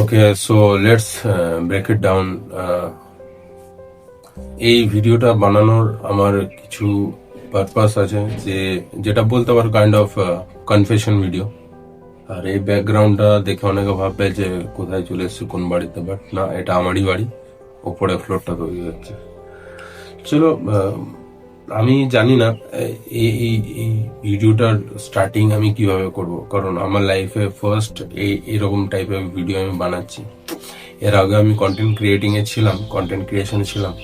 Okay, so let's break it down. এই ভিডিওটা বানানোর আমার কিছু পারপাস আছে, যেটা বলতে পারো কাইন্ড অফ কনফেশন ভিডিও। আর এই ব্যাকগ্রাউন্ডটা দেখে অনেকে ভাববে যে কোথায় চলে এসছে, কোন বাড়িতে, বাট না, এটা আমারই বাড়ি। ওপরে ফ্লোরটা তৈরি হচ্ছে। চলো, আমি জানি না এই এই এই ভিডিওটার স্টার্টিং আমি কিভাবে করব, কারণ আমার লাইফে ফার্স্ট এরকম টাইপের ভিডিও আমি বানাচ্ছি। এর আগে আমি কন্টেন্ট ক্রিয়েশন ছিলাম,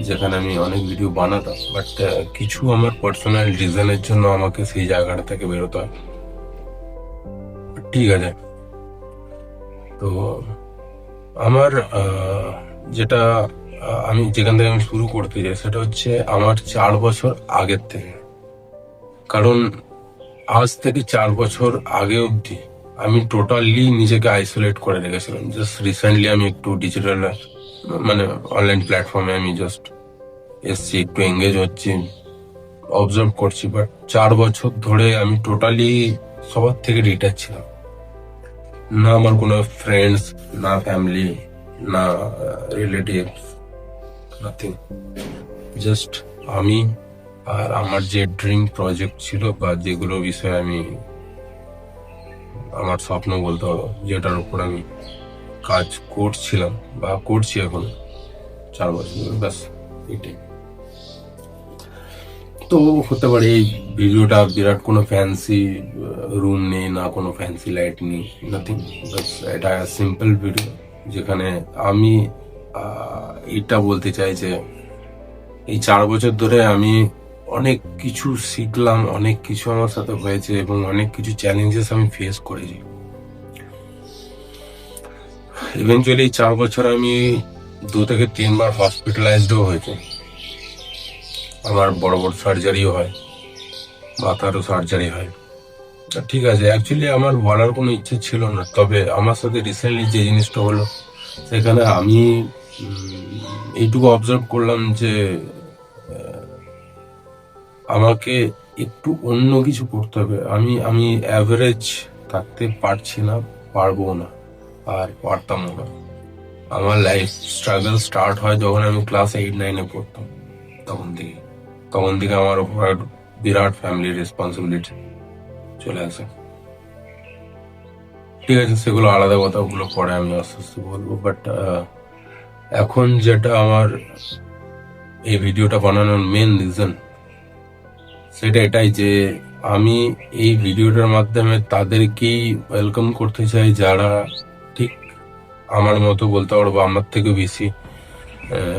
যেখানে আমি অনেক ভিডিও বানাতাম, বাট কিছু আমার পার্সোনাল রিজনের জন্য আমাকে সেই জায়গাটা থেকে বেরোতে হয়। ঠিক আছে, তো আমার যেটা আমি যেখান থেকে আমি শুরু করতে চাই সেটা হচ্ছে আমার 4 বছর আগের থেকে। কারণ আজ থেকে 4 বছর আগে অবধি আমি টোটালি নিজেকে আইসোলেট করে রেখেছিলাম। জাস্ট রিসেন্টলি আমি একটু ডিজিটাল মানে অনলাইন প্ল্যাটফর্মে আমি জাস্ট এসছি, একটু এঙ্গেজ হচ্ছি, অবজার্ভ করছি, বাট 4 বছর ধরে আমি টোটালি সবার থেকে ডিটাচ ছিলাম। না আমার কোনো ফ্রেন্ডস, না ফ্যামিলি, না রিলেটিভস, নাথিং। জাস্ট আমি আর আমার যে ড্রিম প্রজেক্ট ছিল, বা যেগুলো বিষয়ে আমি আমার স্বপ্ন বলতে পারো, যেটার উপর আমি কাজ করছিলাম বা করছি এখন 4 বছর, ব্যাস এটাই। তো হতে পারে এই ভিডিওটা বিরাট কোনো ফ্যান্সি রুম নেই, না কোনো ফ্যান্সি লাইট নেই, নাথিং। এটা সিম্পল ভিডিও, যেখানে আমি এটা বলতে চাই যে এই 4 বছর ধরে আমি অনেক কিছু শিখলাম, অনেক কিছু আমার সাথে হয়েছে, এবং অনেক কিছু চ্যালেঞ্জেস আমি ফেস করেছি। ইভেনচুয়ালি 4 বছর আমি 2 থেকে 3 বার হসপিটালাইজডও হয়েছে। আমার বড় বড় সার্জারিও হয়, মাথারও সার্জারি হয়। ঠিক আছে, অ্যাকচুয়ালি আমার বলার কোনো ইচ্ছে ছিল না, তবে আমার সাথে রিসেন্টলি যে জিনিসটা হলো, সেখানে আমি এইটুকু অবজার্ভ করলাম যে আমাকে একটু অন্য কিছু করতে হবে। আমি আমি অ্যাভারেজ থাকতে পারছি না, পারবো না, আর পারতামও না। আমার লাইফ স্ট্রাগল স্টার্ট হয় যখন আমি ক্লাস 8-9-এ পড়তাম। তখন থেকে আমার উপর বিরাট ফ্যামিলি রেসপন্সিবিলিটি চলে আসে। ঠিক আছে, সেগুলো আলাদা কথা, ওগুলো পরে আমি আস্তে আস্তে বলবো। বাট এখন যেটা আমার এই ভিডিওটা বানানোর মেন রিজন, সেটা এটাই যে আমি এই ভিডিওটার মাধ্যমে তাদেরকেই ওয়েলকাম করতে চাই যারা ঠিক আমার মতো, বলতে পারো, বা আমার থেকে বেশি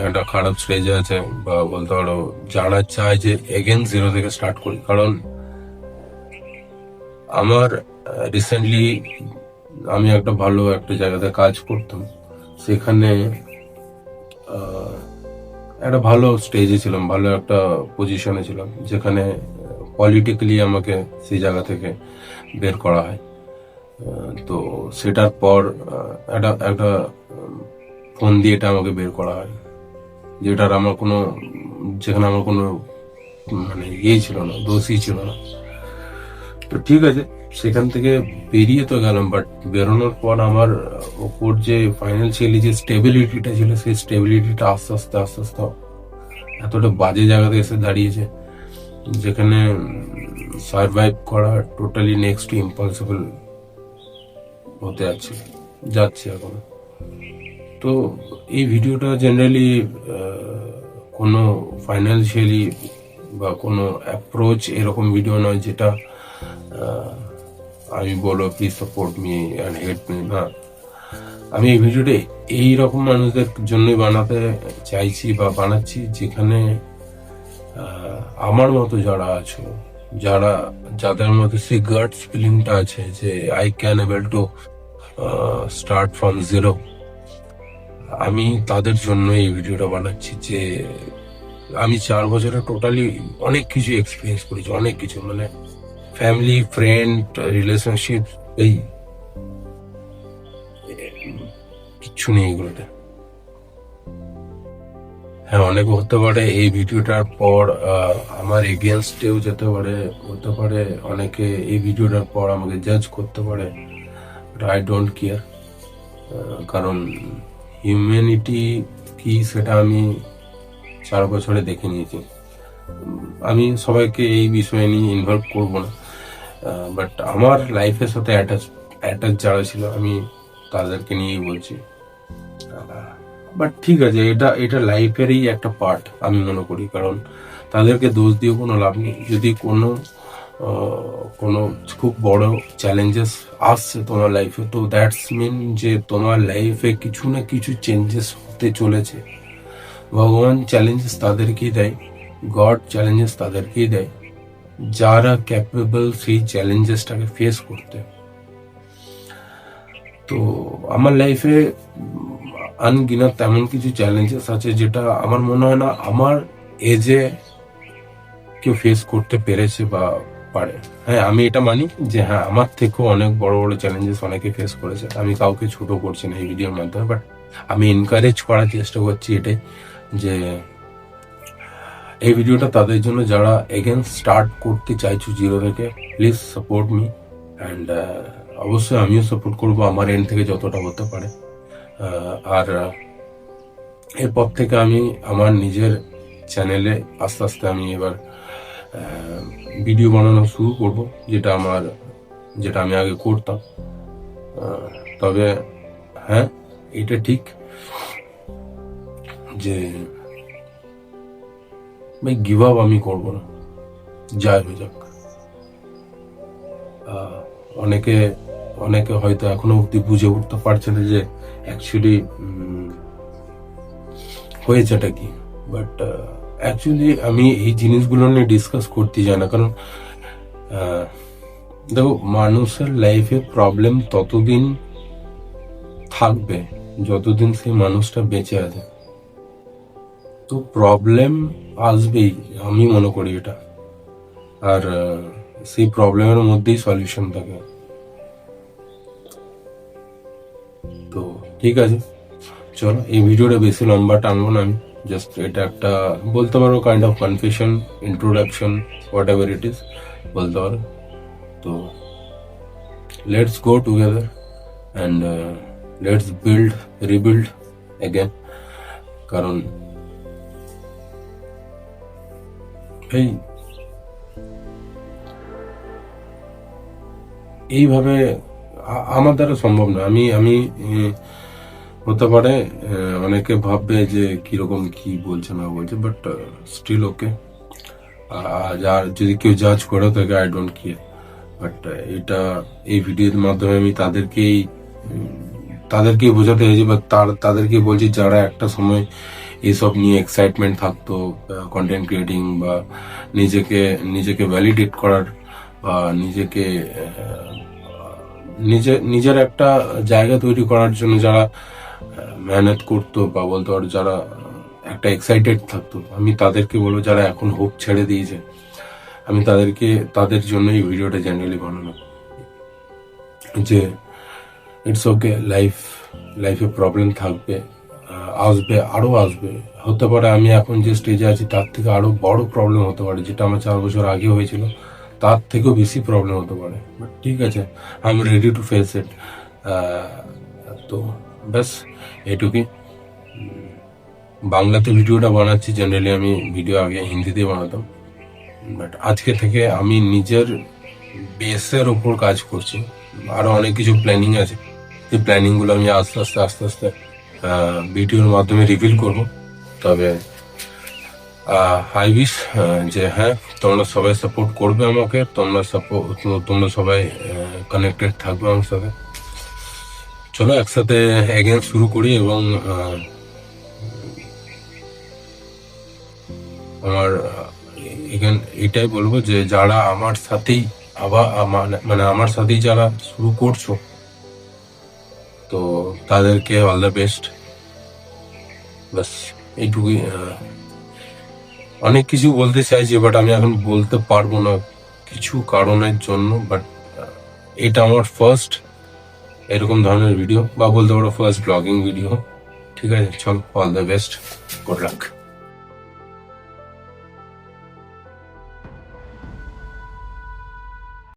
একটা খারাপ স্টেজে আছে, বা বলতে পারো যারা চায় যে এগেন জিরো থেকে স্টার্ট করি। কারণ আমার রিসেন্টলি আমি একটা ভালো একটা জায়গাতে কাজ করতাম, সেখানে একটা ভালো স্টেজে ছিলাম, ভালো একটা পজিশনে ছিলাম, যেখানে পলিটিক্যালি আমাকে সেই জায়গা থেকে বের করা হয়। তো সেটার পর একটা একটা ফোন দিয়ে এটা আমাকে বের করা হয়, যেখানে আমার কোনো মানে ছিল না, দোষই ছিল না। তো ঠিক আছে, সেখান থেকে বেরিয়ে তো গেলাম, বাট বেরোনোর পর আমার ওপর যে ফাইন্যান্সিয়ালি যে স্টেবিলিটিটা ছিল, সেই স্টেবিলিটিটা আস্তে আস্তে এতটা বাজে জায়গাতে এসে দাঁড়িয়েছে, যেখানে সার্ভাইভ করা টোটালি নেক্সট টু ইম্পসিবল হতে যাচ্ছে এখন। তো এই ভিডিওটা জেনারেলি কোনো ফাইন্যান্সিয়ালি বা কোনো অ্যাপ্রোচ এরকম ভিডিও নয় যেটা আমি বলবো please support me and help me, না। আমি এই ভিডিওটা এইরকম মানুষদের জন্যই বানাতে চাইছি বা বানাচ্ছি, যেখানে আমার মতো যারা আছো, যাদের মধ্যে সেই গাটস ফিলিংটা আছে যে I can able to start from zero, আমি তাদের জন্য এই ভিডিওটা বানাচ্ছি। যে আমি 4 বছরে টোটালি অনেক কিছু এক্সপিরিয়েন্স করেছি, অনেক কিছু, মানে ফ্যামিলি, ফ্রেন্ড, রিলেশনশিপ, এই কিচ্ছু নেই এগুলোতে। হ্যাঁ, অনেক হতে পারে এই ভিডিওটার পর আমার এগেনস্টেও হতে পারে অনেকে এই ভিডিওটার পর আমাকে জাজ করতে পারে, বাট আই ডোন্ট কেয়ার। কারণ হিউম্যানিটি কি সেটা আমি 4 বছরে দেখে নিয়েছি। আমি সবাইকে এই বিষয়ে নিয়ে ইনভলভ করবো না, বাট আমার লাইফের সাথে অ্যাটাচ যারা ছিল আমি তাদেরকে নিয়েই বলছি। বাট ঠিক আছে, এটা লাইফেরই একটা পার্ট আমি মনে করি, কারণ তাদেরকে দোষ দিয়ে কোনো লাভ নেই। যদি কোনো খুব বড় চ্যালেঞ্জেস আসছে তোমার লাইফে, তো দ্যাটস মিন যে তোমার লাইফে কিছু না কিছু চেঞ্জেস হতে চলেছে। ভগবান চ্যালেঞ্জেস তাদেরকেই দেয়, গড চ্যালেঞ্জেস তাদেরকেই দেয় যারা ক্যাপেবল সেই চ্যালেঞ্জেসটাকে ফেস করতে। তো আমার লাইফে আনগিনাত তেমন কিছু চ্যালেঞ্জেস আছে যেটা আমার মনে হয় না আমার এজে কেউ ফেস করতে পেরেছে বা পারে। হ্যাঁ, আমি এটা মানি যে হ্যাঁ, আমার থেকেও অনেক বড় বড় চ্যালেঞ্জেস অনেকে ফেস করেছে। আমি কাউকে ছোট করছি না এই ভিডিওর মাধ্যমে, বাট আমি এনকারেজ করার চেষ্টা করছি এটাই যে এই ভিডিওটা তাদের জন্য যারা এগেন স্টার্ট করতে চাইছো জিরো থেকে। প্লিজ সাপোর্ট মি, অ্যান্ড অবশ্যই আমিও সাপোর্ট করবো আমার এন্ড থেকে যতটা হতে পারে। আর এরপর থেকে আমি আমার নিজের চ্যানেলে আস্তে আস্তে আমি এবার ভিডিও বানানো শুরু করব, যেটা আমি আগে করতাম। তবে হ্যাঁ, এটা ঠিক যে ভাই গিভ আপ আমি করবো না, যাই হয়ে যাক। অনেকে হয়তো এখনো অব্দি বুঝে উঠতে পারছে না যে অ্যাকচুয়ালি হয়েছেটা কি। বাট অ্যাকচুয়ালি আমি এই জিনিসগুলো নিয়ে ডিসকাস করতে চাই না, কারণ দেখো, মানুষের লাইফে প্রবলেম ততদিন থাকবে যতদিন সেই মানুষটা বেঁচে আছে। তো প্রবলেম আসবেই, আমি মনে করি এটা। আর সেই প্রবলেমের মধ্যেই সলিউশন থাকে। তো ঠিক আছে, চলো এই ভিডিওটা বেশি লম্বা টানবো না আমি। জাস্ট এটা একটা বলতে পারো kind of confession, introduction, what ever it is বলতে পারো। তো let's go together and let's rebuild again. কারণ এইভাবে আমার দ্বারা সম্ভব না। আমি হতে পারে অনেকে ভাববে যে কিরকম কি বলছে না বলছে, বাট স্টিল ওকে। আর যদি কেউ জাজ করে তাকে আই ডোন্ট কেয়ার। বাট এই ভিডিওর মাধ্যমে আমি তাদেরকেই বোঝাতে হয়েছে, বা তাদেরকে বলছি যারা একটা সময় এসব নিয়ে এক্সাইটমেন্ট থাকতো, কন্টেন্ট ক্রিয়েটিং বা নিজেকে ভ্যালিডেট করার বা নিজের একটা জায়গা তৈরি করার জন্য যারা মেহনত করতো, বা বলতে পারো যারা একটা এক্সাইটেড থাকতো, আমি তাদেরকে বলবো যারা এখন হোপ ছেড়ে দিয়েছে, আমি তাদের জন্য এই ভিডিওটা জেনারেলি বানানো যে ইটস ওকে। লাইফে প্রবলেম থাকবে, আরো আসবে। হতে পারে আমি এখন যে স্টেজে আছি তার থেকে আরো বড় প্রবলেম হতে পারে, যেটা আমার 4 বছর আগে হয়েছিল তার থেকেও বেশি প্রবলেম হতে পারে। বাট ঠিক আছে, I am ready to face it. তো ব্যাস এইটুকুই। বাংলাতে ভিডিওটা বানাচ্ছি, জেনারেলি আমি ভিডিও আগে হিন্দিতে বানাতাম, বাট আজকে থেকে আমি নিজের বেসের ওপর কাজ করছি। আরো অনেক কিছু প্ল্যানিং আছে, এই প্ল্যানিংগুলো আমি আস্তে আস্তে ভিডিওর মাধ্যমে রিভিল করব। তবে আই উইশ যে হ্যাঁ, তোমরা সবাই সাপোর্ট করবে আমাকে, তোমরা সবাই কানেক্টেড থাকবে আমার সাথে। চলো একসাথে এগেন শুরু করি। এবং আমার এখানে এটাই বলবো যে যারা আমার সাথেই আমার সাথেই যারা শুরু করছো, তো তাদেরকে অল দ্য বেস্ট। বাস এইটুকুই। অনেক কিছু বলতে চাইছি, বাট আমি এখন বলতে পারবো না কিছু কারণের জন্য। বাট এটা আমার ফার্স্ট এরকম ধরনের ভিডিও, বা বলতে পারো ফার্স্ট ব্লগিং ভিডিও। ঠিক আছে, চল, all the best, good luck.